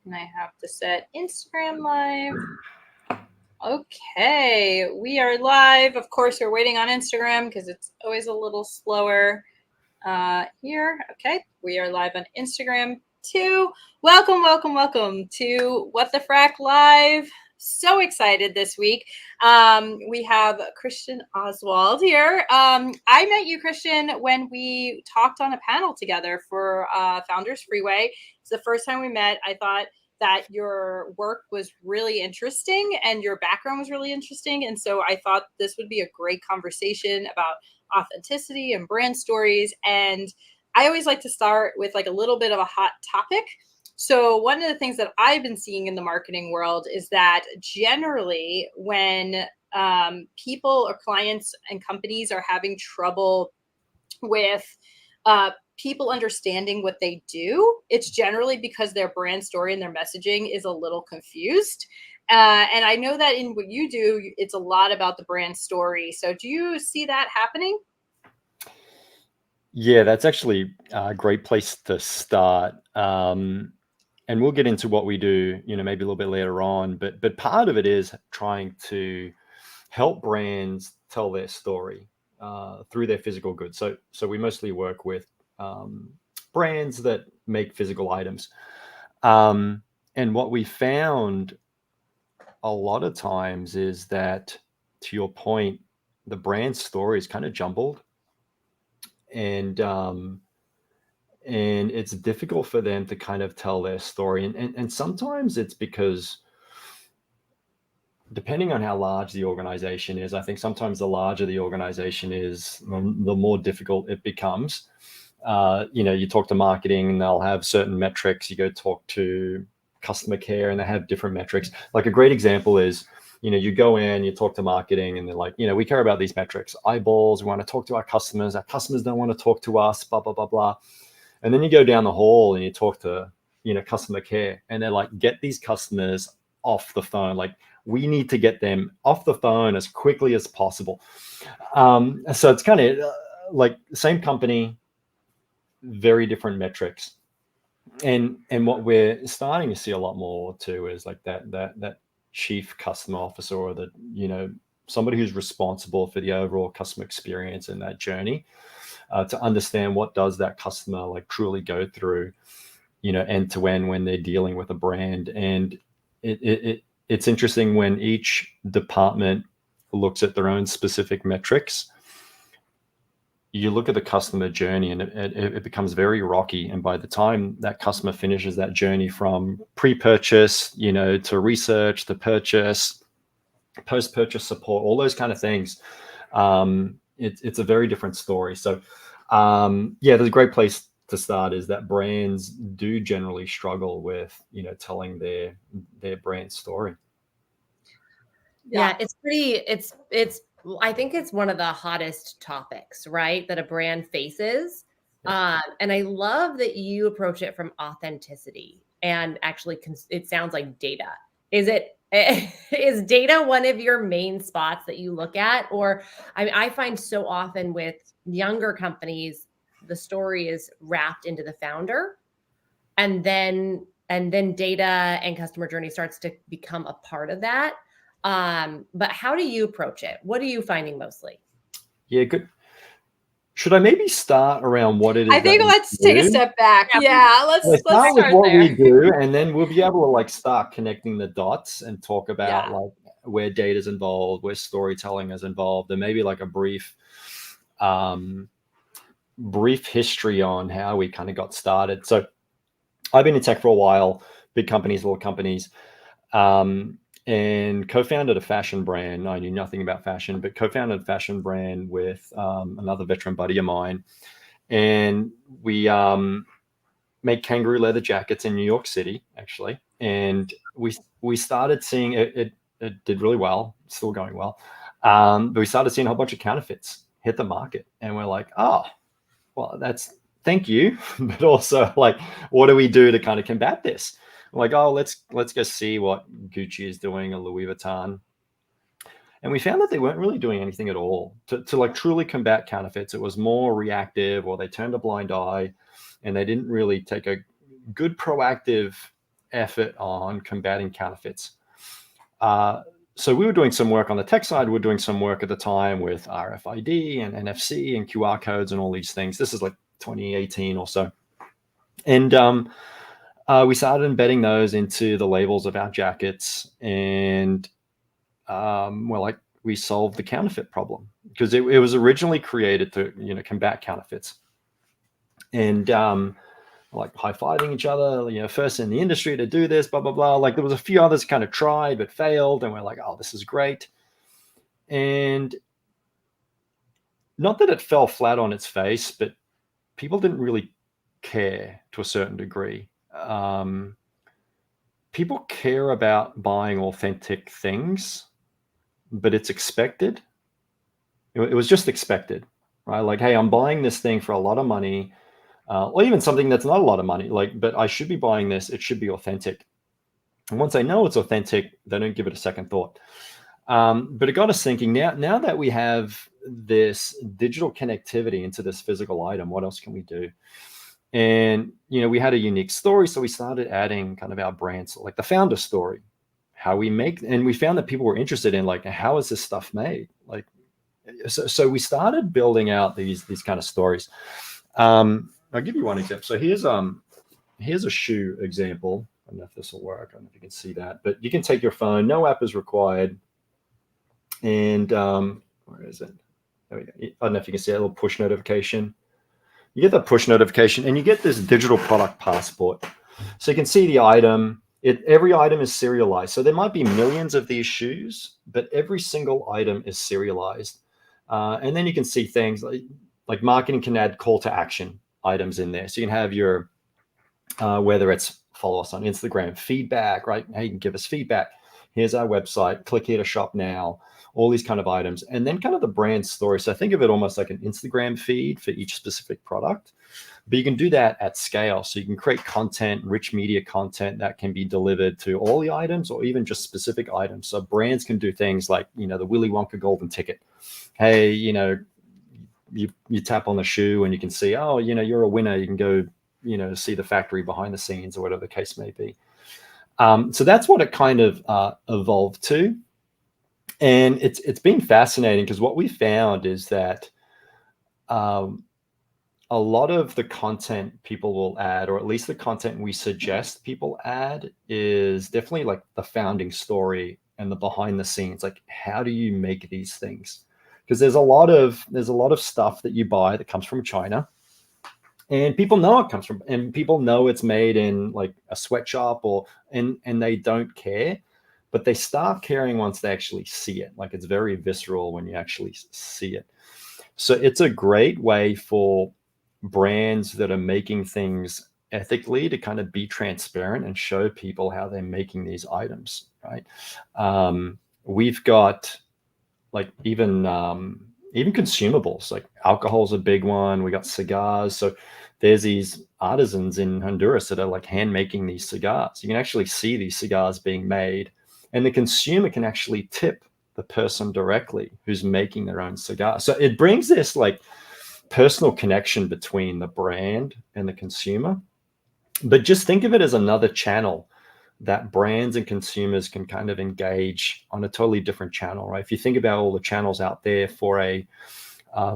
And I have to set Instagram live. Okay, we are live. Of course, we're waiting on Instagram because it's always a little slower here. Okay, we are live on Instagram too. Welcome to What the Frac Live. So excited this week. We have Christian Oswald here. I met you, Christian, when we talked on a panel together for Founders Freeway. It's the first time we met. I thought that your work was really interesting and your background was really interesting. And so I thought this would be a great conversation about authenticity and brand stories. And I always like to start with like a little bit of a hot topic. So one of the things that I've been seeing in the marketing world is that generally when people or clients and companies are having trouble with people understanding what they do, it's generally because their brand story and their messaging is a little confused. And I know that in what you do, it's a lot about the brand story. So do you see that happening? Yeah, that's actually a great place to start. And we'll get into what we do, maybe a little bit later on. But part of it is trying to help brands tell their story through their physical goods. So we mostly work with brands that make physical items. And what we found a lot of times is that, to your point, the brand story is kind of jumbled, and it's difficult for them to kind of tell their story. And sometimes it's because, depending on how large the organization is, I think sometimes the larger the organization is, the more difficult it becomes. You talk to marketing and they'll have certain metrics. You go talk to customer care and they have different metrics. Like a great example is, you go in, you talk to marketing and they're like, we care about these metrics, eyeballs, we want to talk to our customers don't want to talk to us, blah, blah, blah, blah. And then you go down the hall and you talk to, customer care and they're like, get these customers off the phone. Like, we need to get them off the phone as quickly as possible. So it's kind of like same company, very different metrics. And what we're starting to see a lot more too is like that chief customer officer, or the, somebody who's responsible for the overall customer experience in that journey, to understand what does that customer like truly go through, end to end when they're dealing with a brand. And it's interesting when each department looks at their own specific metrics. You look at the customer journey and it becomes very rocky. And by the time that customer finishes that journey from pre-purchase, to research, to purchase, post-purchase support, all those kind of things, it's a very different story. So there's a great place to start is that brands do generally struggle with, telling their brand story. Yeah, it's I think it's one of the hottest topics, right, that a brand faces. And I love that you approach it from authenticity and actually it sounds like data. Is data one of your main spots that you look at? Or I find so often with younger companies, the story is wrapped into the founder, and then data and customer journey starts to become a part of that. But how do you approach it? What are you finding mostly? Yeah, good. Should I maybe start around what it is? I think let's take a step back. Yeah, let's start with what we do, and then we'll be able to like start connecting the dots and talk about like where data is involved, where storytelling is involved, and maybe like a brief history on how we kind of got started. So I've been in tech for a while, big companies, little companies, and co-founded a fashion brand. I knew nothing about fashion, but co-founded a fashion brand with another veteran buddy of mine. And we make kangaroo leather jackets in New York City, actually. And we started seeing it did really well, still going well. But we started seeing a whole bunch of counterfeits hit the market. And we're like, oh, well, thank you. But also like, what do we do to kind of combat this? I'm like, oh, let's go see what Gucci is doing or Louis Vuitton. And we found that they weren't really doing anything at all to like truly combat counterfeits. It was more reactive, or they turned a blind eye and they didn't really take a good proactive effort on combating counterfeits. So we were doing some work on the tech side. We were doing some work at the time with RFID and NFC and QR codes and all these things. This is like 2018 or so. And we started embedding those into the labels of our jackets. And we solved the counterfeit problem, because it was originally created to, combat counterfeits. And like high-fiving each other, first in the industry to do this, blah, blah, blah. Like there was a few others kind of tried but failed, and we're like, oh, this is great. And not that it fell flat on its face, but people didn't really care to a certain degree. People care about buying authentic things, but it's expected. It was just expected, right? Like, hey, I'm buying this thing for a lot of money. Or even something that's not a lot of money, but I should be buying this. It should be authentic. And once they know it's authentic, they don't give it a second thought. But it got us thinking, now that we have this digital connectivity into this physical item, what else can we do? And, we had a unique story. So we started adding kind of our brands, like the founder story, how we make, and we found that people were interested in, like, how is this stuff made? Like, so we started building out these kind of stories. I'll give you one example. So here's a shoe example. I don't know if this will work. I don't know if you can see that, but you can take your phone. No app is required. And where is it? There we go. I don't know if you can see that little push notification. You get that push notification, and you get this digital product passport. So you can see the item. Every item is serialized. So there might be millions of these shoes, but every single item is serialized. And then you can see things like marketing can add call to action items in there. So you can have your, whether it's follow us on Instagram, feedback, right? Hey, you can give us feedback. Here's our website, click here to shop now, all these kind of items. And then kind of the brand story. So think of it almost like an Instagram feed for each specific product, but you can do that at scale. So you can create content, rich media content that can be delivered to all the items or even just specific items. So brands can do things like, the Willy Wonka golden ticket. Hey, you tap on the shoe and you can see, oh, you're a winner. You can go, see the factory behind the scenes or whatever the case may be. So that's what it kind of evolved to. And it's been fascinating, because what we found is that a lot of the content people will add, or at least the content we suggest people add, is definitely like the founding story and the behind the scenes. Like, how do you make these things? Because there's a lot of stuff that you buy that comes from China, and people know it comes from, and people know it's made in like a sweatshop and they don't care, but they start caring once they actually see it. Like, it's very visceral when you actually see it. So it's a great way for brands that are making things ethically to kind of be transparent and show people how they're making these items, right? We've got like even consumables, like alcohol's a big one. We got cigars. So there's these artisans in Honduras that are like hand making these cigars. You can actually see these cigars being made, and the consumer can actually tip the person directly who's making their own cigar. So it brings this like personal connection between the brand and the consumer. But just think of it as another channel that brands and consumers can kind of engage on a totally different channel, right? If you think about all the channels out there for a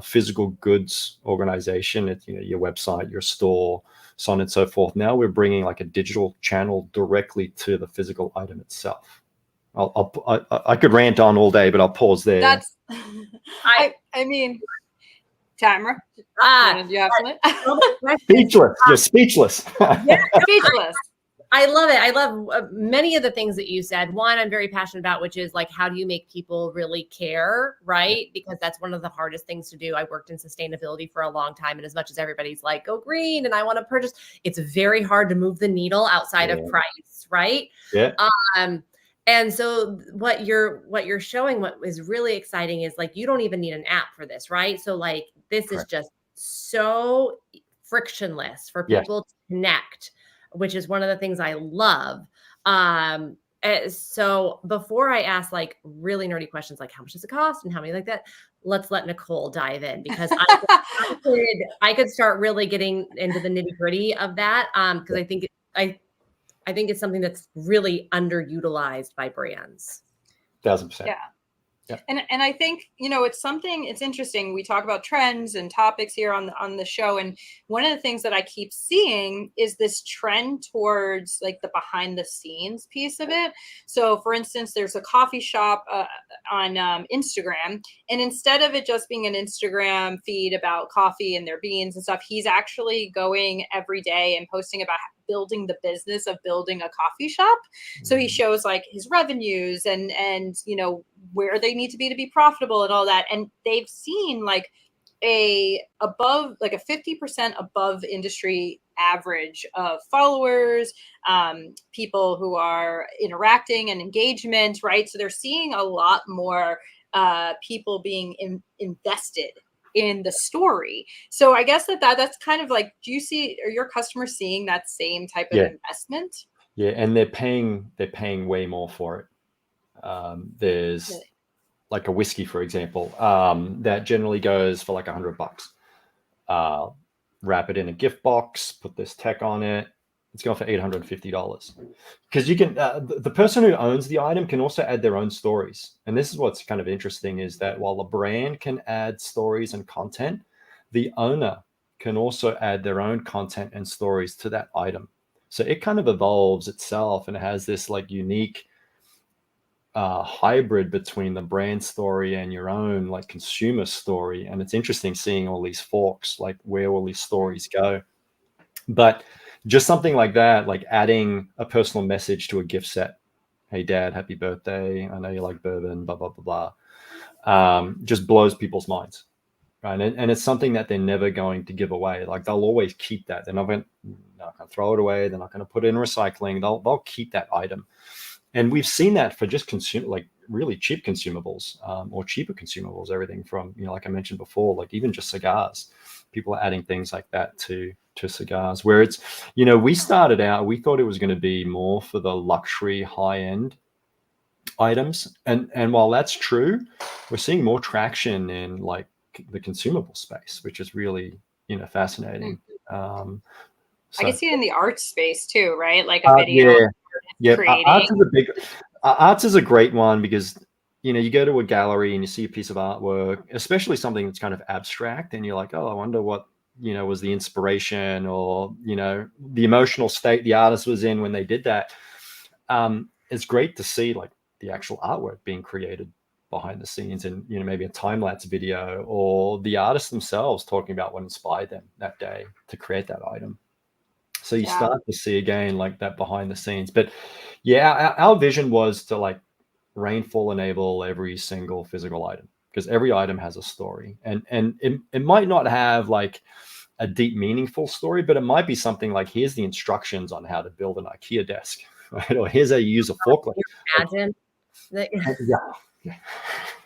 physical goods organization, it's, your website, your store, so on and so forth. Now we're bringing like a digital channel directly to the physical item itself. I could rant on all day, but I'll pause there. That's, I mean, Tamara, do you have something? Speechless. You're speechless. Yeah, speechless. I love it. I love many of the things that you said. One, I'm very passionate about, which is like, how do you make people really care, right? Because that's one of the hardest things to do. I worked in sustainability for a long time. And as much as everybody's like, go green and I want to purchase, it's very hard to move the needle outside of price, right? Yeah. And so what you're showing, what is really exciting is like, you don't even need an app for this, right? So like, this is just so frictionless for people to connect, which is one of the things I love. So before I ask like really nerdy questions, like how much does it cost and how many like that, let's let Nicole dive in, because I could start really getting into the nitty gritty of that. Cause I think I think it's something that's really underutilized by brands. 1000%. Yeah. Yeah. And I think, it's interesting. We talk about trends and topics here on the show. And one of the things that I keep seeing is this trend towards like the behind the scenes piece of it. So for instance, there's a coffee shop on Instagram, and instead of it just being an Instagram feed about coffee and their beans and stuff, he's actually going every day and posting about building the business of building a coffee shop. So he shows like his revenues and where they need to be profitable and all that. And they've seen like a 50% above industry average of followers, people who are interacting and engagement, right? So they're seeing a lot more people being invested in the story. So I guess that's kind of like, do you see, are your customers seeing that same type of investment? Yeah, and they're paying way more for it. There's Really? like a whiskey, for example, that generally goes for like $100. Wrap it in a gift box, put this tech on it. It's going for $850 because you can. The person who owns the item can also add their own stories, and this is what's kind of interesting is that while the brand can add stories and content, the owner can also add their own content and stories to that item. So it kind of evolves itself, and it has this like unique hybrid between the brand story and your own like consumer story. And it's interesting seeing all these forks, like where all these stories go. But just something like that, like adding a personal message to a gift set. Hey, Dad, happy birthday. I know you like bourbon, blah, blah, blah, blah. Just blows people's minds. Right. And it's something that they're never going to give away. Like they'll always keep that. They're not going to throw it away. They're not going to put it in recycling. They'll keep that item. And we've seen that for just like really cheap consumables or cheaper consumables, everything from, like I mentioned before, like even just cigars. People are adding things like that to cigars, where it's, we started out, we thought it was going to be more for the luxury high end items. And while that's true, we're seeing more traction in like the consumable space, which is really, fascinating. I can see it in the art space too, right? Like a video. Yeah. Creating. Arts is a great one because, you go to a gallery and you see a piece of artwork, especially something that's kind of abstract, and you're like, oh, I wonder what, was the inspiration or, the emotional state the artist was in when they did that. It's great to see like the actual artwork being created behind the scenes and, maybe a time-lapse video or the artists themselves talking about what inspired them that day to create that item. So you start to see again, like that behind the scenes. But yeah, our vision was to like Rainfall enable every single physical item because every item has a story, and it might not have like a deep, meaningful story, but it might be something like, here's the instructions on how to build an IKEA desk, right? Or here's how you use a forklift. Imagine.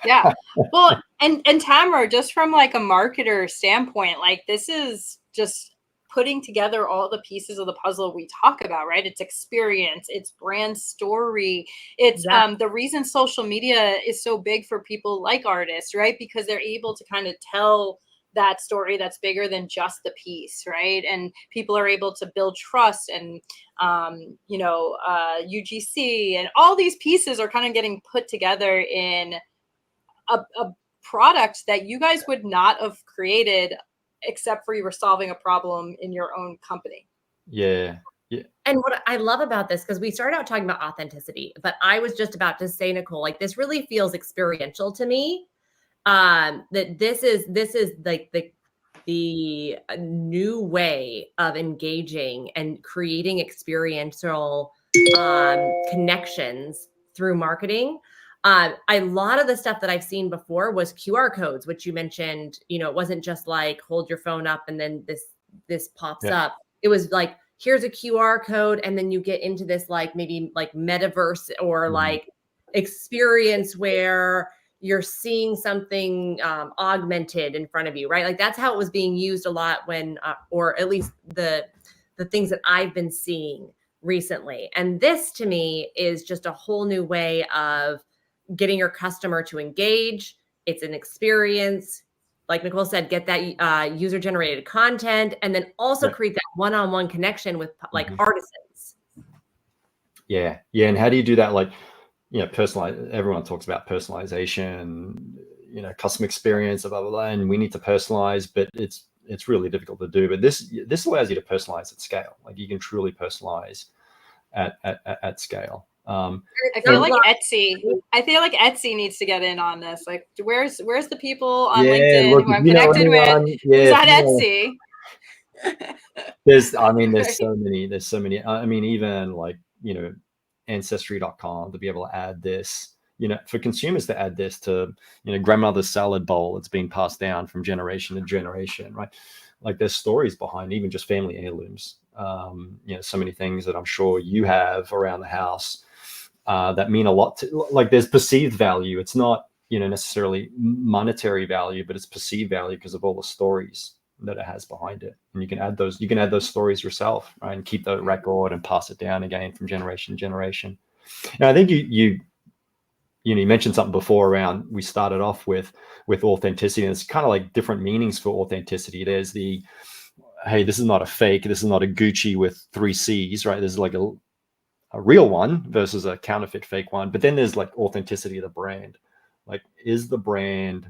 Yeah. Well, and Tamara, just from like a marketer standpoint, like this is just putting together all the pieces of the puzzle we talk about, right? It's experience, it's brand story. It's the reason social media is so big for people like artists, right? Because they're able to kind of tell that story that's bigger than just the piece, right? And people are able to build trust and, UGC and all these pieces are kind of getting put together in a product that you guys would not have created except for you were solving a problem in your own company. Yeah. And what I love about this, because we started out talking about authenticity, but I was just about to say, Nicole, like this really feels experiential to me. That this is like the new way of engaging and creating experiential connections through marketing. A lot of the stuff that I've seen before was QR codes, which you mentioned, it wasn't just like hold your phone up and then this pops up. It was like, here's a QR code. And then you get into this, like maybe like metaverse or like experience where you're seeing something augmented in front of you, right? Like that's how it was being used a lot when, or at least the things that I've been seeing recently. And this to me is just a whole new way of getting your customer to engage. It's an experience. Like Nicole said, get that user-generated content, and then also create that one-on-one connection with like artisans. Yeah. And how do you do that? Like, everyone talks about personalization, customer experience, blah, blah, blah, and we need to personalize, but it's really difficult to do. But this allows you to personalize at scale. Like, you can truly personalize at scale. I feel like Etsy needs to get in on this. Like, where's the people on LinkedIn who I'm connected with? Who's on Etsy? There's so many. I mean, even like, ancestry.com to be able to add this, for consumers to add this to, grandmother's salad bowl that's been passed down from generation to generation, right? Like, there's stories behind even just family heirlooms. So many things that I'm sure you have around the house that mean a lot to, like, there's perceived value. It's not, necessarily monetary value, but it's perceived value because of all the stories that it has behind it. And you can add those stories yourself, right? And keep the record and pass it down again from generation to generation. And I think you mentioned something before around, we started off with authenticity, and it's kind of like different meanings for authenticity. There's the, hey, this is not a fake, this is not a Gucci with 3 C's, right? There's like a real one versus a counterfeit fake one. But then there's like authenticity of the brand. Like, is the brand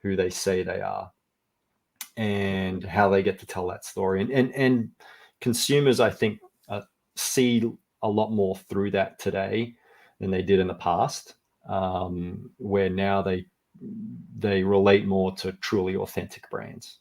who they say they are? And how they get to tell that story, and consumers, I think, see a lot more through that today than they did in the past, where now they relate more to truly authentic brands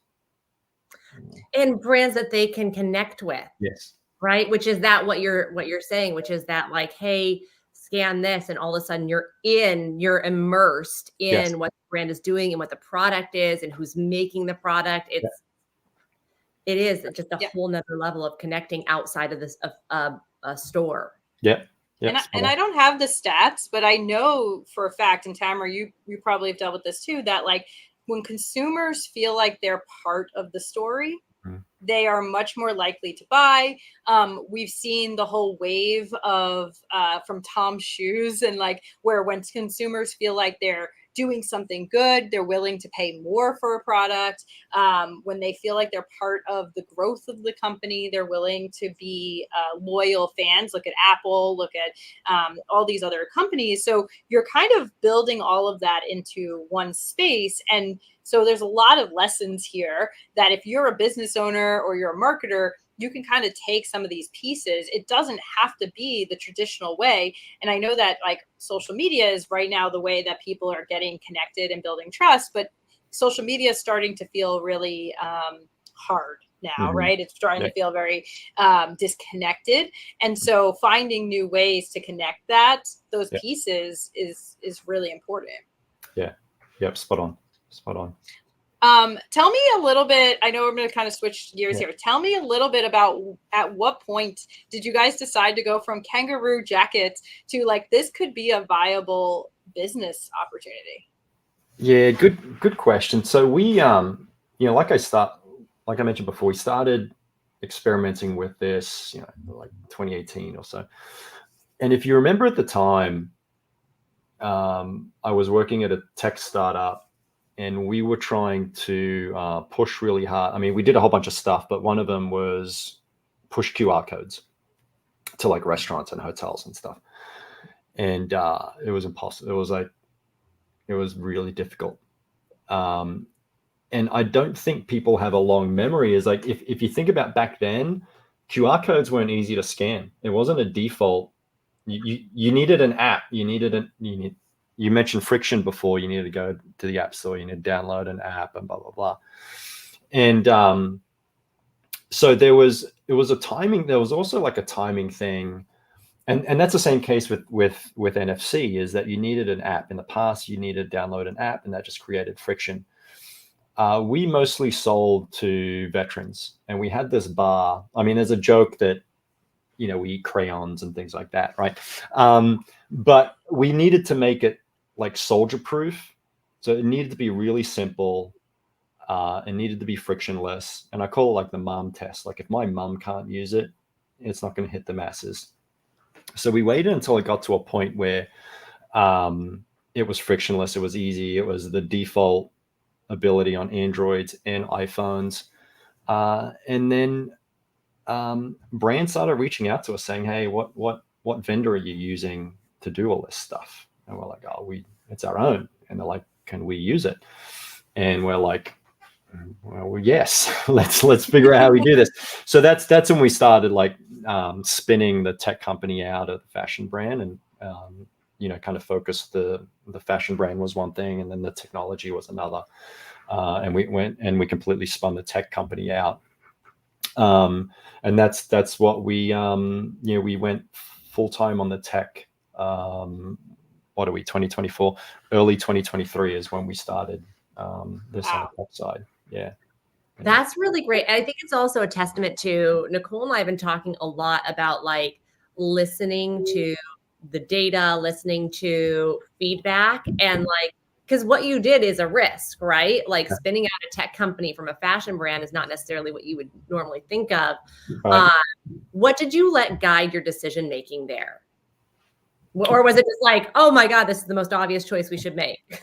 and brands that they can connect with. Yes. Right, which is that what you're saying, which is that, like, hey, scan this, and all of a sudden you're immersed in Yes. what the brand is doing and what the product is and who's making the product. It is just a whole nother level of connecting outside of this a store. Yeah. And I don't have the stats, but I know for a fact, and Tamara, you probably have dealt with this too, that like when consumers feel like they're part of the story, they are much more likely to buy. We've seen the whole wave of from Tom's shoes, and like where when consumers feel like they're doing something good, they're willing to pay more for a product. When they feel like they're part of the growth of the company, they're willing to be loyal fans. Look at Apple, look at all these other companies. So you're kind of building all of that into one space. And so there's a lot of lessons here that if you're a business owner or you're a marketer, you can kind of take some of these pieces. It doesn't have to be the traditional way. And I know that like social media is right now the way that people are getting connected and building trust, but social media is starting to feel really hard now, right? It's starting to feel very disconnected. And so finding new ways to connect those pieces is really important. Yeah. Yep. Spot on. Tell me a little bit, I know we're going to kind of switch gears here. Tell me a little bit about at what point did you guys decide to go from kangaroo jackets to like, this could be a viable business opportunity? Yeah, good question. So we, like I mentioned before, we started experimenting with this, like 2018 or so. And if you remember at the time, I was working at a tech startup, and we were trying to push really hard. I mean, we did a whole bunch of stuff, but one of them was push QR codes to like restaurants and hotels and stuff. And it was impossible. It was really difficult. And I don't think people have a long memory. Is like, if you think about back then, QR codes weren't easy to scan. It wasn't a default. You needed an app. You mentioned Friction before. You needed to go to the app store. You need to download an app and blah, blah, blah. And so it was a timing. There was also like a timing thing. And that's the same case with NFC, is that you needed an app. In the past, you needed to download an app, and that just created friction. We mostly sold to veterans, and we had this bar. I mean, there's a joke that, we eat crayons and things like that, right? But we needed to make it like soldier proof. So it needed to be really simple. It needed to be frictionless. And I call it like the mom test. Like, if my mom can't use it, it's not going to hit the masses. So we waited until it got to a point where it was frictionless. It was easy. It was the default ability on Androids and iPhones. And then brands started reaching out to us saying, hey, what what vendor are you using to do all this stuff? And we're like, oh, it's our own. And they're like, can we use it? And we're like, well, yes, let's figure out how we do this. So that's when we started like spinning the tech company out of the fashion brand, and kind of focused the fashion brand was one thing, and then the technology was another. And we went and we completely spun the tech company out. And that's what we we went full time on the tech. What are we, 2024? Early 2023 is when we started this on the tech side. Yeah. That's really great. I think it's also a testament to Nicole and I have been talking a lot about like listening to the data, listening to feedback, and like, because what you did is a risk, right? Like spinning out a tech company from a fashion brand is not necessarily what you would normally think of. Right. What did you let guide your decision making there? Or was it just like, oh my God, this is the most obvious choice we should make?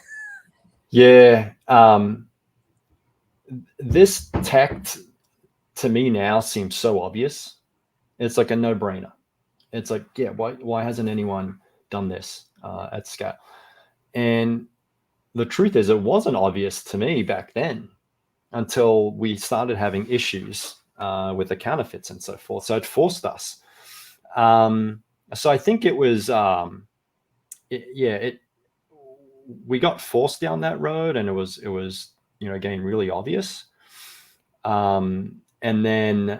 Yeah. This tech to me now seems so obvious. It's like a no-brainer. It's like, yeah, why hasn't anyone done this at scale? And the truth is, it wasn't obvious to me back then until we started having issues with the counterfeits and so forth. So it forced us. So I think it was, we got forced down that road, and it was again, really obvious. And then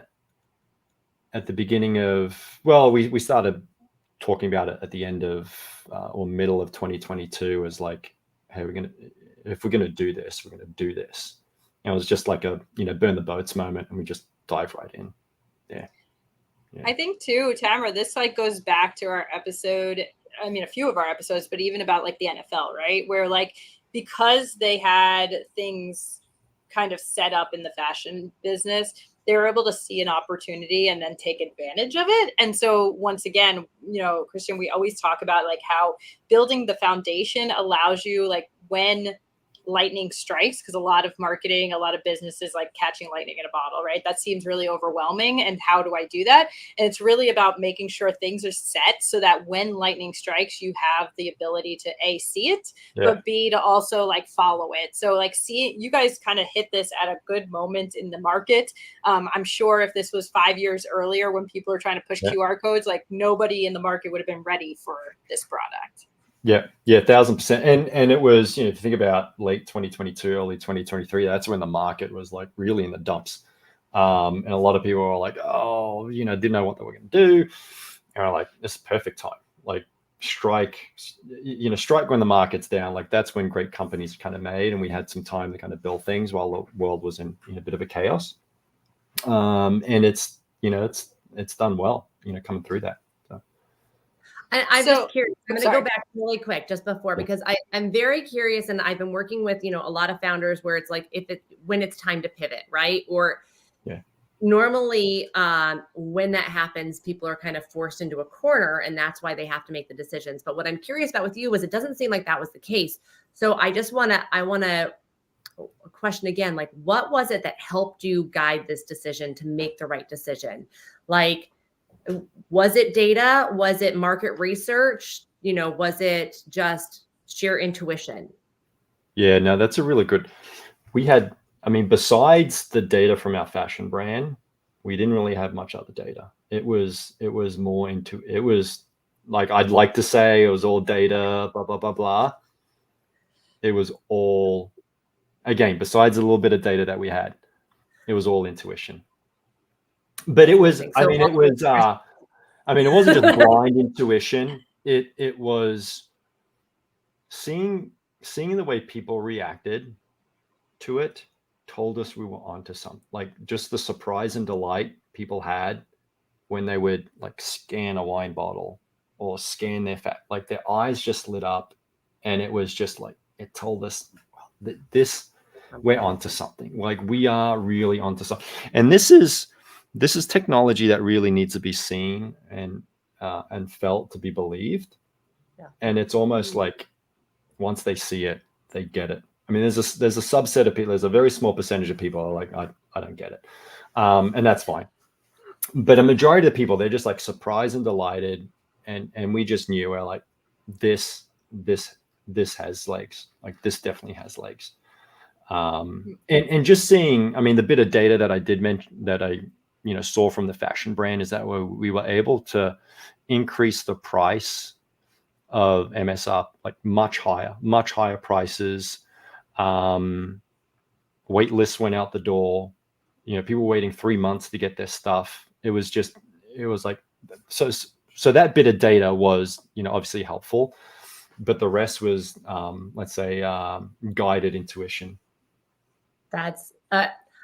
at the beginning of, we started talking about it at the end of or middle of 2022 as like, hey, if we're gonna do this, we're gonna do this. And it was just like a burn the boats moment, and we just dive right in. Yeah. I think too, Tamara, this like goes back to our episode. I mean, a few of our episodes, but even about like the NFL, right? Where like, because they had things kind of set up in the fashion business, they were able to see an opportunity and then take advantage of it. And so once again, Christian, we always talk about like how building the foundation allows you, like when lightning strikes, because a lot of marketing, a lot of businesses like catching lightning in a bottle, right? That seems really overwhelming. And how do I do that? And it's really about making sure things are set so that when lightning strikes, you have the ability to A, see it, but B, to also like follow it. So like, you guys kind of hit this at a good moment in the market. I'm sure if this was 5 years earlier when people are trying to push QR codes, like nobody in the market would have been ready for this product. Yeah, 1,000%. And it was, if you think about late 2022, early 2023, that's when the market was like really in the dumps. And a lot of people were like, oh, didn't know what they were going to do. And I'm like, this is perfect time. Like strike when the market's down. Like that's when great companies kind of made, and we had some time to kind of build things while the world was in a bit of a chaos. And it's done well, coming through that. And I'm just curious. I'm going to go back really quick just before, because I'm very curious, and I've been working with, a lot of founders where it's like, when it's time to pivot, right? Or normally when that happens, people are kind of forced into a corner, and that's why they have to make the decisions. But what I'm curious about with you is it doesn't seem like that was the case. So I want to question again, like, what was it that helped you guide this decision to make the right decision? Like, was it data? Was it market research? Was it just sheer intuition? Yeah, no, that's a really good. Besides the data from our fashion brand, we didn't really have much other data. It was more into, it was like, I'd like to say it was all data, blah, blah, blah, blah. It was all, again, besides a little bit of data that we had, it was all intuition. But it was, it wasn't just blind intuition. It was seeing the way people reacted to it told us we were onto something. Like just the surprise and delight people had when they would like scan a wine bottle or scan like their eyes just lit up, and it was just like, it told us that we're onto something. Like we are really onto something. And this is technology that really needs to be seen and felt to be believed. Yeah. And it's almost like once they see it, they get it. I mean, there's a subset of people, there's a very small percentage of people are like, I don't get it. And that's fine. But a majority of the people, they're just like surprised and delighted and we just knew, we're like, this has legs. Like, this definitely has legs. And just seeing, I mean, the bit of data that I did mention, that I saw from the fashion brand, is that we were able to increase the price of MSR, like much higher prices. Wait lists went out the door. People waiting 3 months to get their stuff. It was like, so that bit of data was, obviously helpful, but the rest was, let's say, guided intuition. That's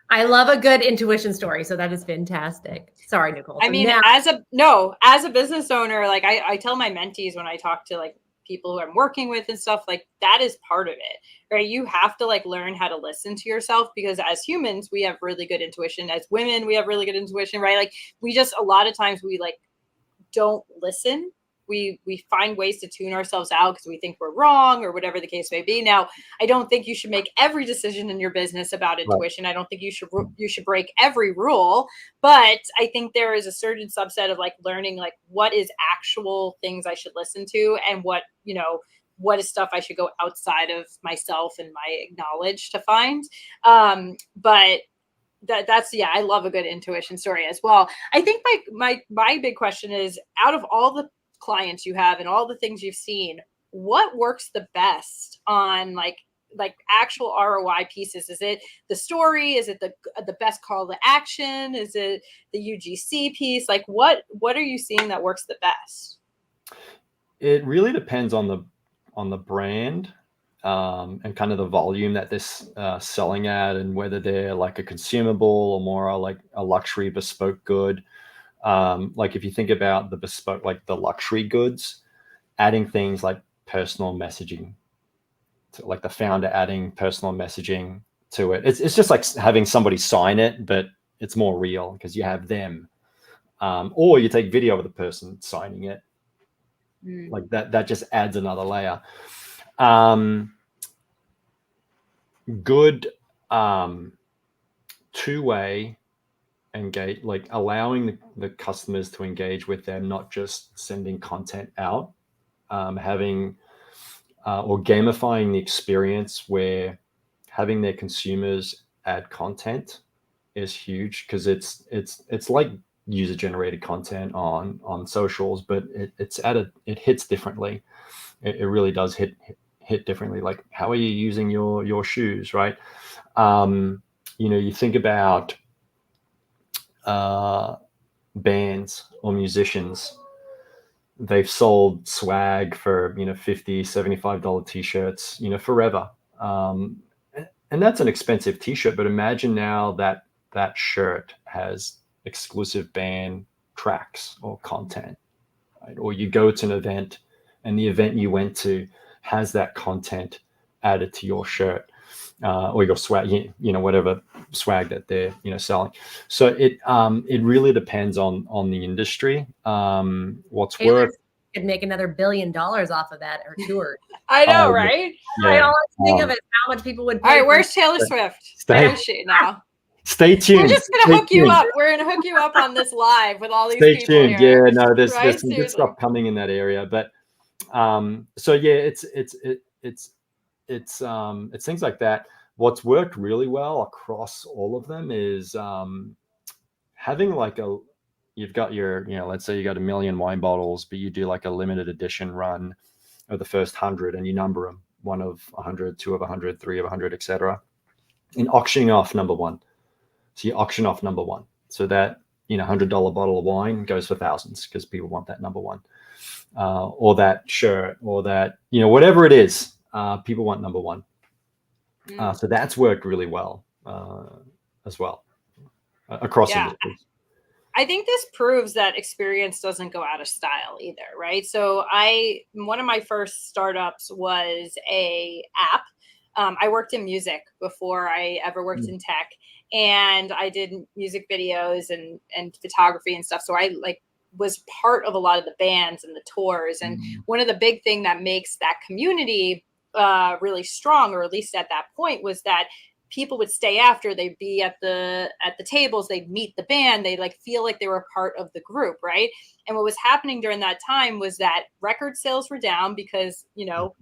I love a good intuition story. So that is fantastic. Sorry, Nicole. I mean, as a business owner, like I tell my mentees when I talk to like people who I'm working with and stuff, like that is part of it, right? You have to like learn how to listen to yourself, because as humans, we have really good intuition. As women, we have really good intuition, right? Like we just, a lot of times we like don't listen. We find ways to tune ourselves out because we think we're wrong or whatever the case may be. Now, I don't think you should make every decision in your business about intuition. Right. I don't think you should break every rule, but I think there is a certain subset of like learning like what is actual things I should listen to, and what is stuff I should go outside of myself and my knowledge to find. But that's I love a good intuition story as well. I think my big question is, out of all the clients you have and all the things you've seen, what works the best on like actual ROI pieces? Is it the story? Is it the best call to action? Is it the UGC piece? Like what are you seeing that works the best? It really depends on the brand, and kind of the volume that they're selling at, and whether they're like a consumable or more like a luxury bespoke good. Like if you think about the bespoke, like the luxury goods, adding things like personal messaging, like the founder adding personal messaging to it. It's just like having somebody sign it, but it's more real because you have them. Or you take video of the person signing it. Like that just adds another layer. Good two-way engage, like allowing the customers to engage with them, not just sending content out, having or gamifying the experience, where having their consumers add content is huge, because it's like user-generated content on socials, but it hits differently. It really does hit differently. Like, how are you using your shoes, right? You think about bands or musicians. They've sold swag for $50, $75 t-shirts forever, and that's an expensive t-shirt. But imagine now that shirt has exclusive band tracks or content, right? Or you go to an event, and the event you went to has that content added to your shirt, or your swag, whatever swag that they're selling. So it really depends on the industry. What's worth could make another $1 billion off of that, or tour. I know, right? Yeah. All I think of is how much people would pay. All right, where's Taylor Swift? Now. Stay tuned. We're just gonna hook you up. We're gonna hook you up on this live with all these people. Stay tuned. Here. Yeah, no, there's some good stuff coming in that area. But so yeah, it's things like that. What's worked really well across all of them is having like you've got your, let's say you got 1 million wine bottles, but you do like a limited edition run of the first 100, and you number them, 1 of 100, 2 of 100, 3 of 100, etc. And auctioning off number one. So you auction off number one, so that $100 bottle of wine goes for thousands, because people want that number one, or that shirt, or that whatever it is, people want number one. So that's worked really well as well across industries. I think this proves that experience doesn't go out of style either, right? So one of my first startups was a app. I worked in music before I ever worked in tech, and I did music videos and photography and stuff. So I was part of a lot of the bands and the tours. And one of the big thing that makes that community really strong, or at least at that point, was that people would stay after. They'd be at the tables, they'd meet the band, they like feel like they were part of the group, right? And what was happening during that time was that record sales were down because, you know,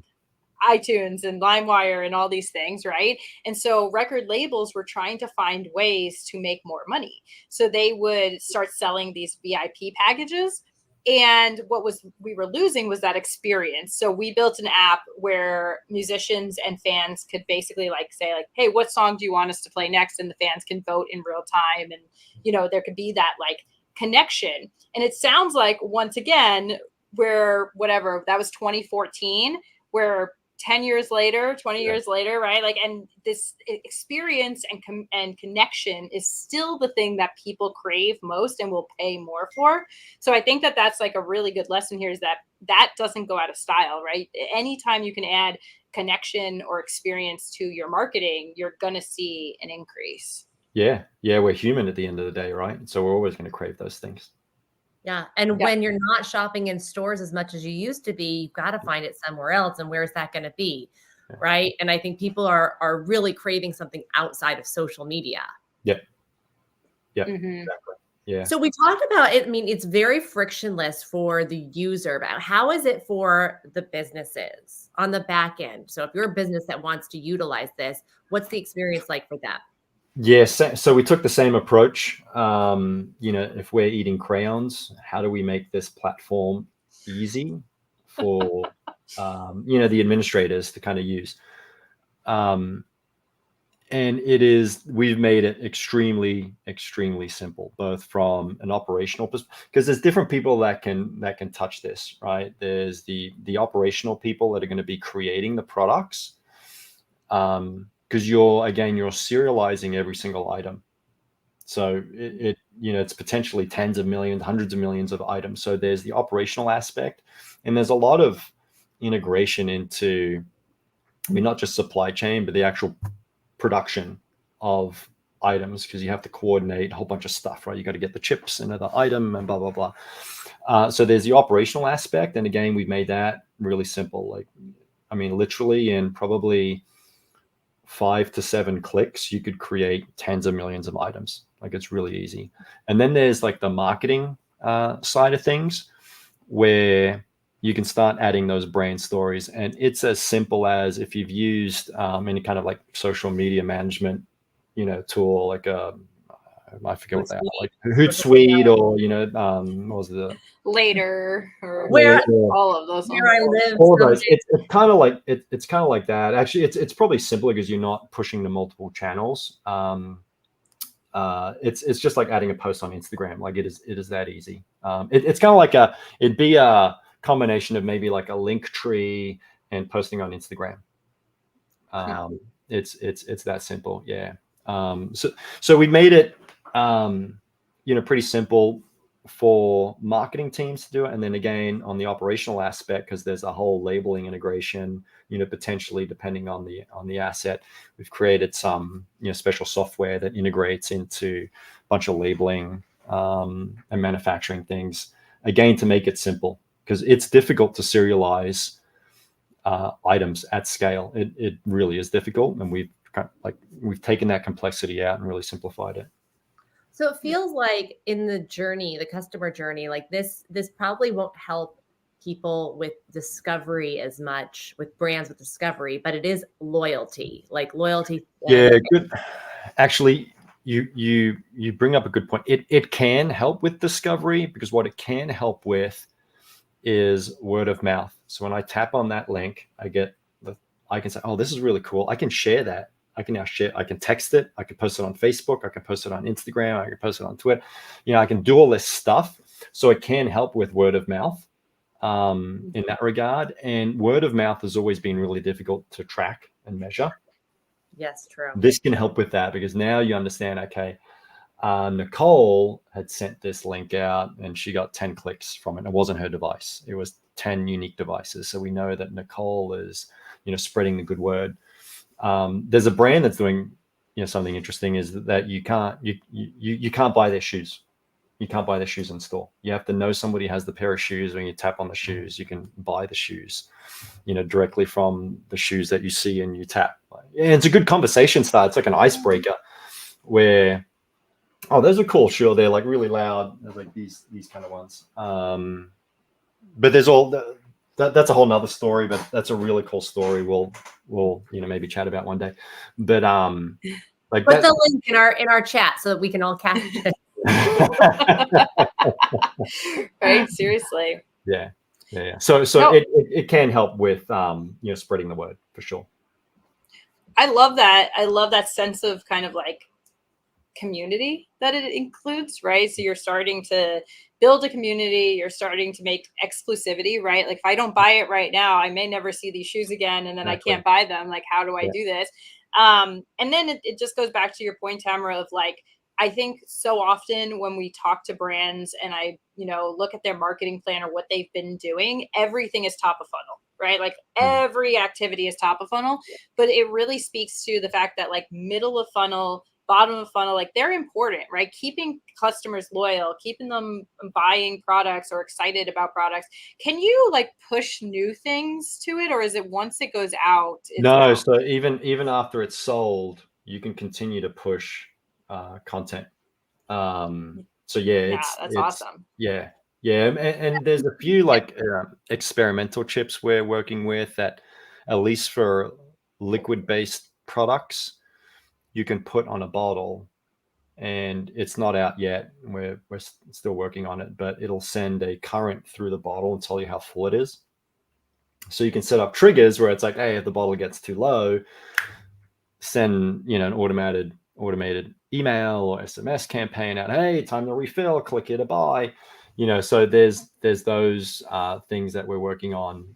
iTunes and LimeWire and all these things, right? And so record labels were trying to find ways to make more money. So they would start selling these VIP packages. And what we were losing was that experience. So we built an app where musicians and fans could basically like say like, hey, what song do you want us to play next? And the fans can vote in real time. And, you know, there could be that like connection. And it sounds like, once again, where whatever, that was 2014, where 10 years later, 20 years later, right? Like, and this experience and connection is still the thing that people crave most and will pay more for. So I think that that's like a really good lesson here, is that doesn't go out of style, right? Anytime you can add connection or experience to your marketing, you're going to see an increase. Yeah. We're human at the end of the day, right? So we're always going to crave those things. Yeah. And when you're not shopping in stores as much as you used to be, you've got to find it somewhere else. And where's that going to be? Yeah. Right. And I think people are really craving something outside of social media. Yep. Mm-hmm. Exactly. Yeah. So we talked about it. I mean, it's very frictionless for the user, but how is it for the businesses on the back end? So if you're a business that wants to utilize this, what's the experience like for them? Yes. So we took the same approach. You know, if we're eating crayons, how do we make this platform easy for, you know, the administrators to kind of use? And we've made it extremely, extremely simple, both from an operational perspective, because there's different people that can touch this, right? There's the operational people that are going to be creating the products. Because you're serializing every single item. So it you know, it's potentially tens of millions, hundreds of millions of items. So there's the operational aspect, and there's a lot of integration into, I mean, not just supply chain, but the actual production of items, because you have to coordinate a whole bunch of stuff, right? You got to get the chips into the item and blah, blah, blah. So there's the operational aspect. And again, we've made that really simple. Like, I mean, literally in probably 5 to 7 clicks, you could create tens of millions of items. Like, it's really easy. And then there's like the marketing side of things, where you can start adding those brand stories. And it's as simple as, if you've used any kind of like social media management, you know, tool, like I forget what they are, like Hootsuite, or, you know, what was the Later, or Where all of those. Where I live, all of those. It's kind of like it's kind of like that. Actually, it's probably simpler because you're not pushing the multiple channels. It's just like adding a post on Instagram. Like, it is that easy. It's kind of like it'd be a combination of maybe like a link tree and posting on Instagram. It's that simple. Yeah. So we made it, you know, pretty simple for marketing teams to do it. And then again, on the operational aspect, because there's a whole labeling integration, you know, potentially depending on the asset, we've created some, you know, special software that integrates into a bunch of labeling and manufacturing things, again, to make it simple, because it's difficult to serialize items at scale. It really is difficult, and we've taken that complexity out and really simplified it. So it feels like in the journey, the customer journey, like this probably won't help people with discovery as much, with brands with discovery, but it is loyalty, like loyalty. Yeah, good. Actually, you bring up a good point. It can help with discovery, because what it can help with is word of mouth. So when I tap on that link, I can say, oh, this is really cool. I can share that. I can now share, I can text it. I can post it on Facebook. I can post it on Instagram. I can post it on Twitter. You know, I can do all this stuff. So it can help with word of mouth in that regard. And word of mouth has always been really difficult to track and measure. Yes, true. This can help with that, because now you understand, okay, Nicole had sent this link out and she got 10 clicks from it. It wasn't her device. It was 10 unique devices. So we know that Nicole is, you know, spreading the good word. There's a brand that's doing, you know, something interesting, is that you can't buy their shoes. You can't buy their shoes in store. You have to know somebody has the pair of shoes. When you tap on the shoes, you can buy the shoes, you know, directly from the shoes that you see and you tap. it's a good conversation start. It's like an icebreaker where, oh, those are cool. Sure, they're like really loud. There's like these kind of ones. But there's that's a whole nother story. But that's a really cool story. We'll maybe chat about one day. But like put the link in our chat so that we can all catch it. Right? Seriously. Yeah. So it can help with spreading the word for sure. I love that. I love that sense of kind of like community that it includes, right? So you're starting to build a community, you're starting to make exclusivity, right? Like if I don't buy it right now, I may never see these shoes again, and then I can't buy them. Like, how do I do this? And then it just goes back to your point, Tamara, of like, I think so often when we talk to brands and I, look at their marketing plan or what they've been doing, everything is top of funnel, right? Like every activity is top of funnel, but it really speaks to the fact that like middle of funnel, bottom of funnel, like they're important, right? Keeping customers loyal, keeping them buying products or excited about products. Can you like push new things to it, or is it once it goes out? No, out? so even after it's sold, you can continue to push content. So yeah, that's awesome. Yeah, and there's a few like experimental chips we're working with that, at least for liquid-based products, you can put on a bottle, and it's not out yet. We're still working on it, but it'll send a current through the bottle and tell you how full it is. So you can set up triggers where it's like, hey, if the bottle gets too low, send an automated email or SMS campaign out. Hey, time to refill. Click here to buy. So there's those things that we're working on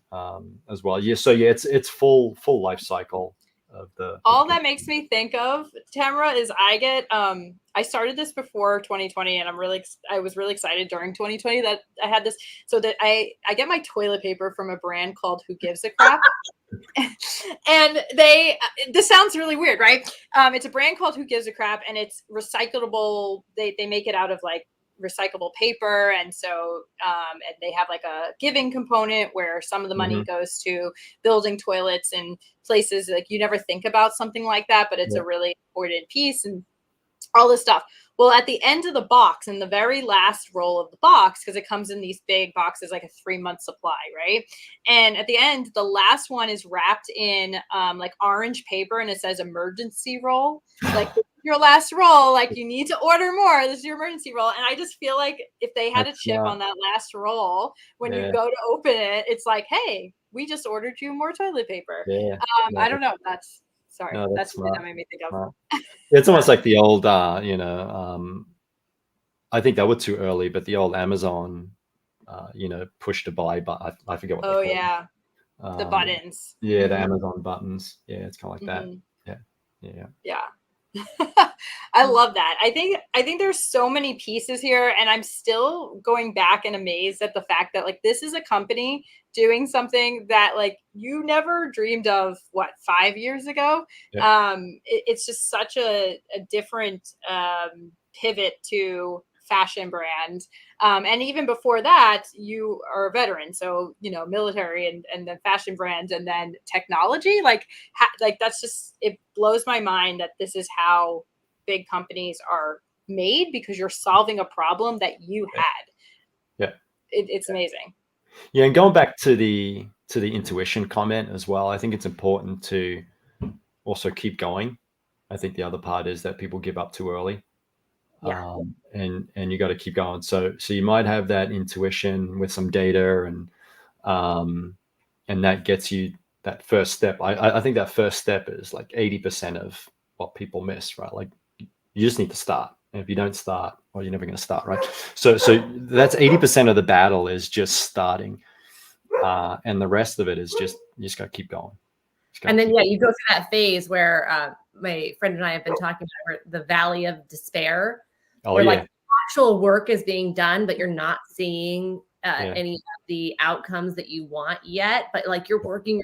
as well. Yeah. So yeah, it's full life cycle of the. All that makes me think of, Tamara, is I started this before 2020, and I was really excited during 2020 that I had this, so that I get my toilet paper from a brand called Who Gives a Crap. And this sounds really weird, right? It's a brand called Who Gives a Crap, and it's recyclable. They make it out of like recyclable paper, and so and they have like a giving component where some of the money goes to building toilets and places like you never think about something like that, but it's a really important piece and all this stuff. Well, at the end of the box, in the very last roll of the box, because it comes in these big boxes, like a 3-month supply, right? And at the end, the last one is wrapped in like orange paper, and it says emergency roll. Like, your last roll, like you need to order more. This is your emergency roll. And I just feel like if they had a chip on that last roll, when you go to open it, it's like, hey, we just ordered you more toilet paper. I don't know. Sorry, that's what that made me think of. It's almost like the old, I think they were too early, but the old Amazon, push to buy, but I forget what. Oh yeah, the buttons. Yeah, the Amazon buttons. Yeah, it's kind of like that. Yeah. I love that. I think there's so many pieces here, and I'm still going back and amazed at the fact that like this is a company doing something that like you never dreamed of 5 years ago. It's just such a different pivot to fashion brand, and even before that you are a veteran, so military and then fashion brand and then technology, like that's just, it blows my mind that this is how big companies are made, because you're solving a problem that you had. It's amazing. Yeah, and going back to the intuition comment as well, I think it's important to also keep going. I think the other part is that people give up too early. And you got to keep going. So you might have that intuition with some data, and that gets you that first step. I think that first step is like 80% of what people miss, right? Like you just need to start. And if you don't start, well, you're never going to start, right? So that's 80% of the battle is just starting, and the rest of it is just you just got to keep going. And then you go through that phase where my friend and I have been talking about the valley of despair. Where like actual work is being done, but you're not seeing any of the outcomes that you want yet. But like you're working,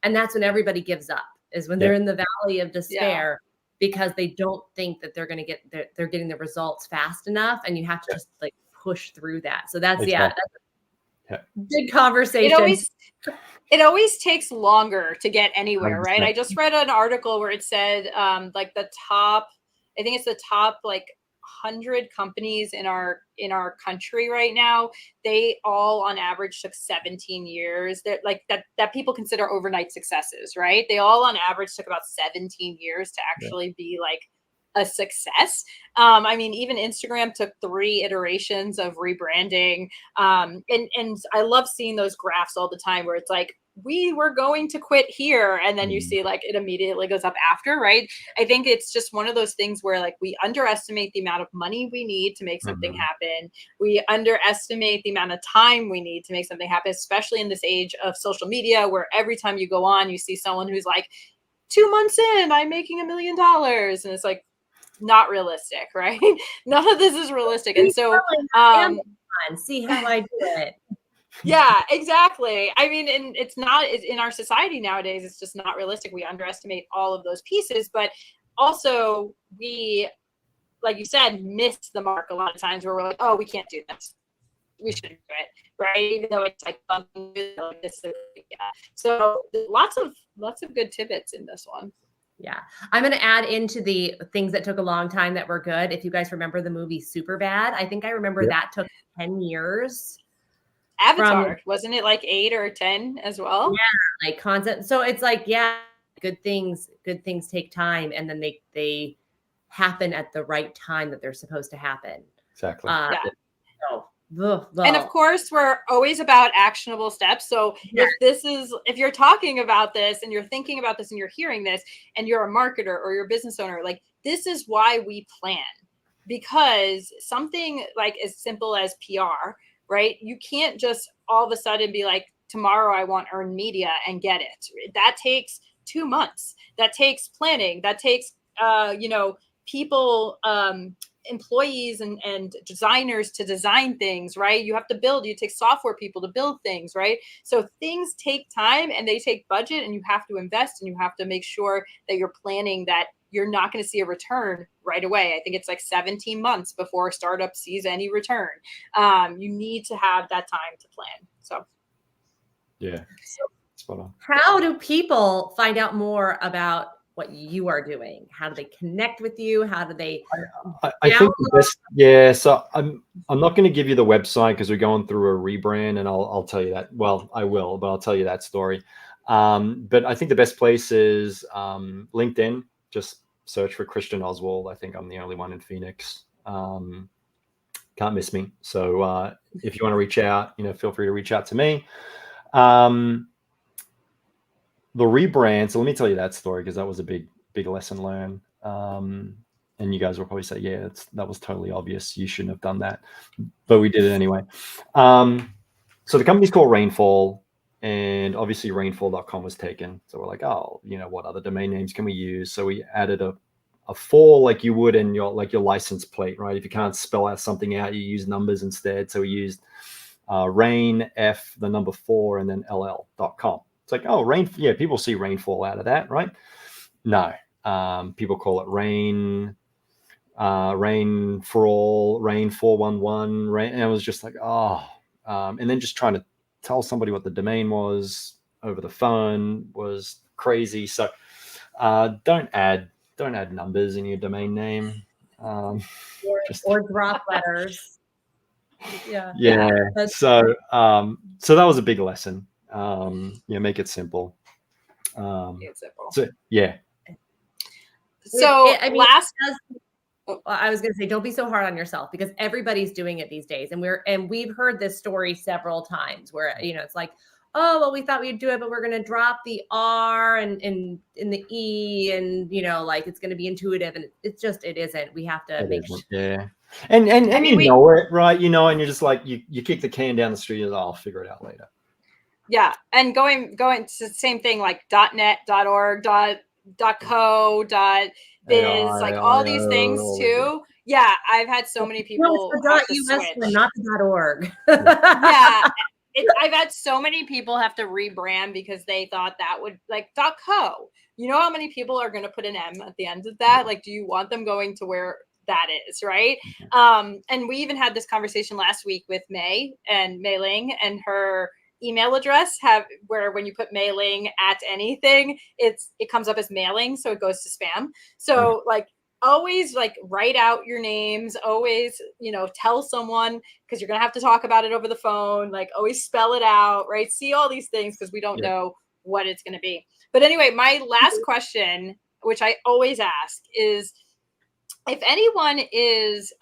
and that's when everybody gives up. Is when they're in the valley of despair because they don't think that they're going to they're getting the results fast enough, and you have to just like push through that. So that's that's a big conversation. it always takes longer to get anywhere, right? 100%. I just read an article where it said like the top, I think it's the top like 100 companies in our country right now, they all on average took 17 years. That like that people consider overnight successes, right? They all on average took about 17 years to actually be like a success. I mean, even Instagram took 3 iterations of rebranding. And I love seeing those graphs all the time where it's like, we were going to quit here. And then you see like it immediately goes up after, right? I think it's just one of those things where like we underestimate the amount of money we need to make something happen. We underestimate the amount of time we need to make something happen, especially in this age of social media, where every time you go on, you see someone who's like, 2 months in, I'm making $1 million. And it's like, not realistic, right? None of this is realistic. And so, see how I do it. Yeah, exactly. I mean, and it's not in our society nowadays, it's just not realistic. We underestimate all of those pieces, but also we, like you said, miss the mark a lot of times where we're like, oh, we can't do this. We shouldn't do it, right? Even though it's like this. So lots of good tidbits in this one. Yeah. I'm going to add into the things that took a long time that were good. If you guys remember the movie Superbad, I think I remember that took 10 years. Avatar, wasn't it like 8 or 10 as well? Yeah, like concept. So it's like, yeah, good things take time, and then they happen at the right time that they're supposed to happen. Exactly. And of course, we're always about actionable steps. So if you're talking about this and you're thinking about this and you're hearing this and you're a marketer or you're a business owner, like this is why we plan, because something like as simple as PR, right? You can't just all of a sudden be like, tomorrow I want earned media and get it. That takes 2 months. That takes planning. That takes, people, employees and designers to design things, right? You have to build, you take software people to build things, right? So things take time and they take budget, and you have to invest, and you have to make sure that you're planning that you're not going to see a return right away. I think it's like 17 months before a startup sees any return. You need to have that time to plan. So yeah. Spot on. How do people find out more about what you are doing? How do they connect with you? How do they I think the best, so I'm not going to give you the website because we're going through a rebrand, and I'll tell you that. Well, I will, but I'll tell you that story. But I think the best place is LinkedIn. Just search for Christian Oswald. I think I'm the only one in Phoenix. Can't miss me. So if you want to reach out, feel free to reach out to me. The rebrand. So let me tell you that story, because that was a big lesson learned. And you guys will probably say, yeah, that was totally obvious. You shouldn't have done that, but we did it anyway. So the company's called Rainfall, and obviously rainfall.com was taken. So we're like, oh, what other domain names can we use? So we added a 4 like you would in your license plate, right? If you can't spell out something out, you use numbers instead. So we used rain, F, the number 4, and then ll.com. It's like, oh, rain. Yeah, people see rainfall out of that, right? No, people call it rain for all, rain 411, rain. And I was just like, and then just trying to tell somebody what the domain was over the phone was crazy. So don't add numbers in your domain name. Or drop letters. Yeah. So that was a big lesson. Make it simple. So yeah. So I was going to say, don't be so hard on yourself, because everybody's doing it these days. And we've heard this story several times where, it's like, oh, well, we thought we'd do it, but we're going to drop the R and in the E, and, like it's going to be intuitive. And it isn't. We have to make sure. Yeah. And know it, right? And you're just like, you kick the can down the street and I'll figure it out later. Yeah. And going to the same thing, like .net, .org, .co, .biz, like all these things too. Yeah. I've had so many people have to .us, not the .org. Yeah. I've had so many people have to rebrand because they thought that would, like, .co. You know how many people are going to put an M at the end of that? Like, do you want them going to where that is, right? And we even had this conversation last week with Mei Ling and her email address where when you put mailing at anything, it comes up as mailing, so it goes to spam. So like always like write out your names, always, tell someone, because you're gonna have to talk about it over the phone, like always spell it out, right? See all these things because we don't know what it's gonna be. But anyway, my last question, which I always ask, is if anyone is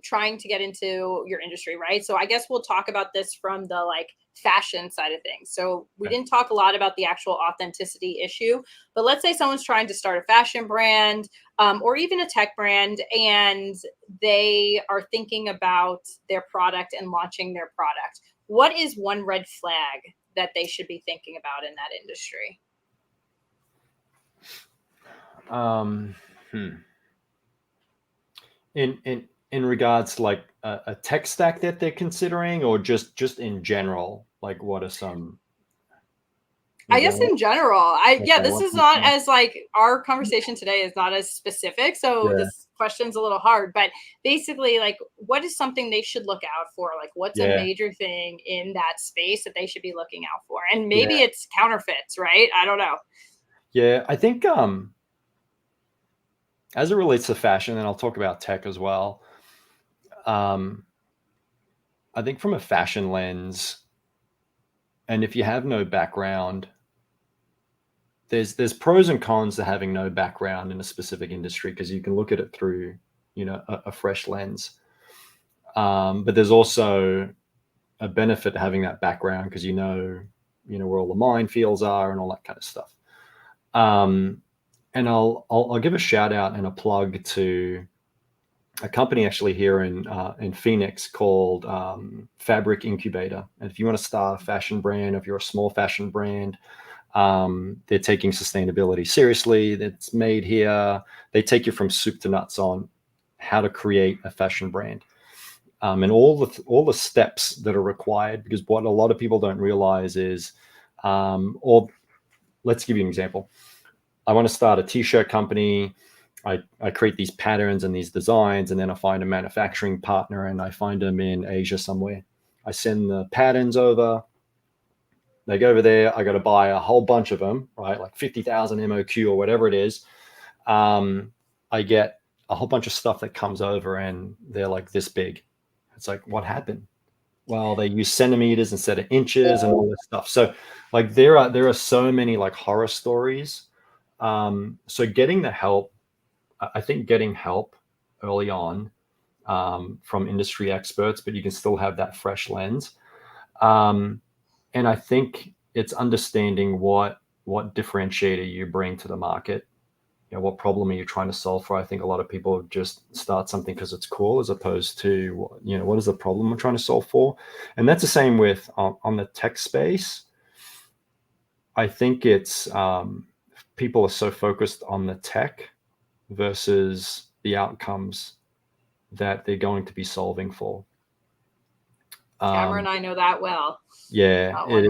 trying to get into your industry, right? So I guess we'll talk about this from the like fashion side of things. So we didn't talk a lot about the actual authenticity issue, but let's say someone's trying to start a fashion brand or even a tech brand, and they are thinking about their product and launching their product. What is one red flag that they should be thinking about in that industry? In regards to like a tech stack that they're considering, or just in general, like what are some? I guess in general, this is not as like our conversation today is not as specific. So this question's a little hard, but basically like what is something they should look out for? Like what's a major thing in that space that they should be looking out for? And maybe it's counterfeits, right? I don't know. Yeah, I think as it relates to fashion, and I'll talk about tech as well. I think from a fashion lens, and if you have no background, there's pros and cons to having no background in a specific industry, because you can look at it through, a fresh lens. But there's also a benefit to having that background, because you know where all the minefields are and all that kind of stuff. And I'll give a shout out and a plug to a company actually here in Phoenix called Fabric Incubator. And if you want to start a fashion brand, if you're a small fashion brand, they're taking sustainability seriously. That's made here. They take you from soup to nuts on how to create a fashion brand, and all the steps that are required. Because what a lot of people don't realize is, or let's give you an example. I want to start a t-shirt company. I create these patterns and these designs, and then I find a manufacturing partner, and I find them in Asia somewhere. I send the patterns over. They go over there. I got to buy a whole bunch of them, right? Like 50,000 MOQ or whatever it is. I get a whole bunch of stuff that comes over, and they're like this big. It's like, what happened? Well, they use centimeters instead of inches and all this stuff. So like there are so many like horror stories. So getting the help, I think getting help early on from industry experts, but you can still have that fresh lens. And I think it's understanding what differentiator you bring to the market. What problem are you trying to solve for? I think a lot of people just start something because it's cool, as opposed to, what is the problem I'm trying to solve for? And that's the same with on the tech space. I think it's people are so focused on the tech versus the outcomes that they're going to be solving for. Cameron, I know that well. Yeah, it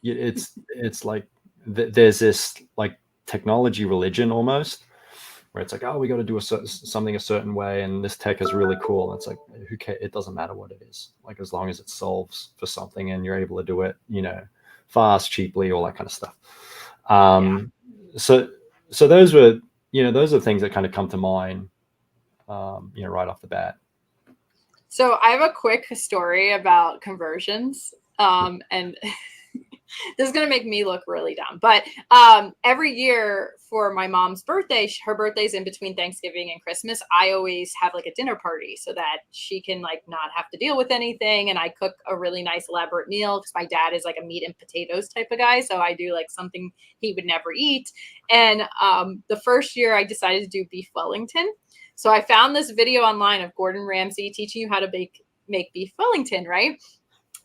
is. It's like there's this like technology religion almost, where it's like, oh, we got to do something a certain way, and this tech is really cool. It's like, who cares? It doesn't matter what it is. Like, as long as it solves for something and you're able to do it, fast, cheaply, all that kind of stuff. So those were, those are the things that kind of come to mind, right off the bat. So I have a quick story about conversions, and this is going to make me look really dumb. But every year for my mom's birthday, her birthday's in between Thanksgiving and Christmas, I always have like a dinner party so that she can like not have to deal with anything. And I cook a really nice elaborate meal, because my dad is like a meat and potatoes type of guy. So I do like something he would never eat. And the first year I decided to do beef Wellington. So I found this video online of Gordon Ramsay teaching you how to make beef Wellington, right?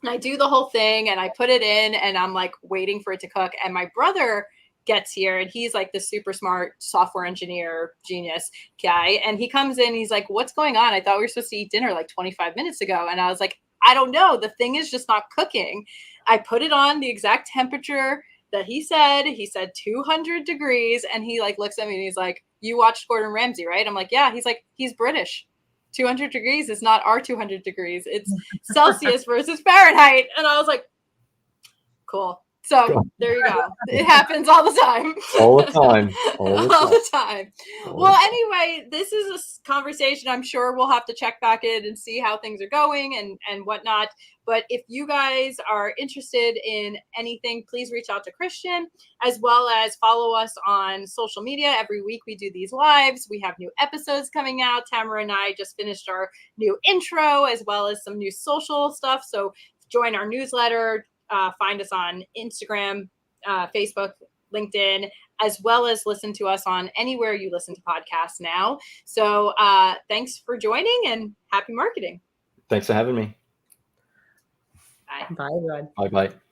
And I do the whole thing and I put it in, and I'm like waiting for it to cook. And my brother gets here, and he's like the super smart software engineer genius guy. And he comes in, he's like, what's going on? I thought we were supposed to eat dinner like 25 minutes ago. And I was like, I don't know. The thing is just not cooking. I put it on the exact temperature that he said 200 degrees. And he like looks at me and he's like, you watched Gordon Ramsay, right? I'm like, yeah. He's like, he's British. 200 degrees is not our 200 degrees. It's Celsius versus Fahrenheit. And I was like, Cool. So Cool. there you go. It happens all the time. All the time. All the time. Well, anyway, this is a conversation I'm sure we'll have to check back in and see how things are going and whatnot. But if you guys are interested in anything, please reach out to Christian, as well as follow us on social media. Every week we do these lives. We have new episodes coming out. Tamara and I just finished our new intro, as well as some new social stuff. So join our newsletter. Find us on Instagram, Facebook, LinkedIn, as well as listen to us on anywhere you listen to podcasts now. So thanks for joining and happy marketing. Thanks for having me. Bye. Bye, everyone. Bye-bye.